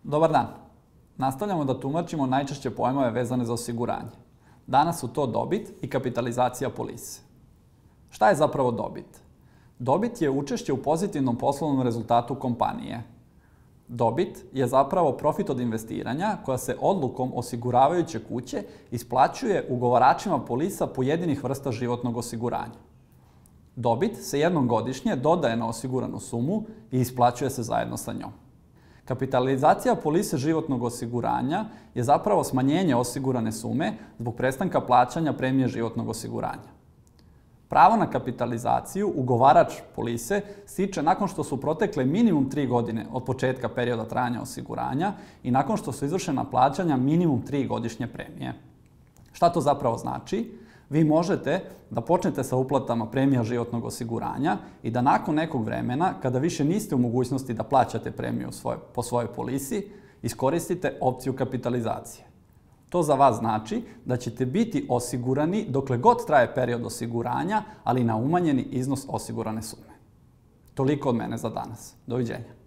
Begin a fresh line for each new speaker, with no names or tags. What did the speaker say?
Dobar dan. Nastavljamo da tumačimo najčešće pojmove vezane za osiguranje. Danas su to dobit i kapitalizacija polise. Šta je zapravo dobit? Dobit je učešće u pozitivnom poslovnom rezultatu kompanije. Dobit je zapravo profit od investiranja koja se odlukom osiguravajuće kuće isplaćuje ugovaračima polisa pojedinih vrsta životnog osiguranja. Dobit se jednom godišnje dodaje na osiguranu sumu i isplaćuje se zajedno sa njom. Kapitalizacija polise životnog osiguranja je zapravo smanjenje osigurane sume zbog prestanka plaćanja premije životnog osiguranja. Pravo na kapitalizaciju ugovarač polise stiče nakon što su protekle minimum 3 godine od početka perioda trajanja osiguranja i nakon što su izvršena plaćanja minimum 3 godišnje premije. Šta to zapravo znači? Vi možete da počnete sa uplatama premija životnog osiguranja i da nakon nekog vremena, kada više niste u mogućnosti da plaćate premiju po svojoj polisi, iskoristite opciju kapitalizacije. To za vas znači da ćete biti osigurani dokle god traje period osiguranja, ali na umanjeni iznos osigurane sume. Toliko od mene za danas. Doviđenja.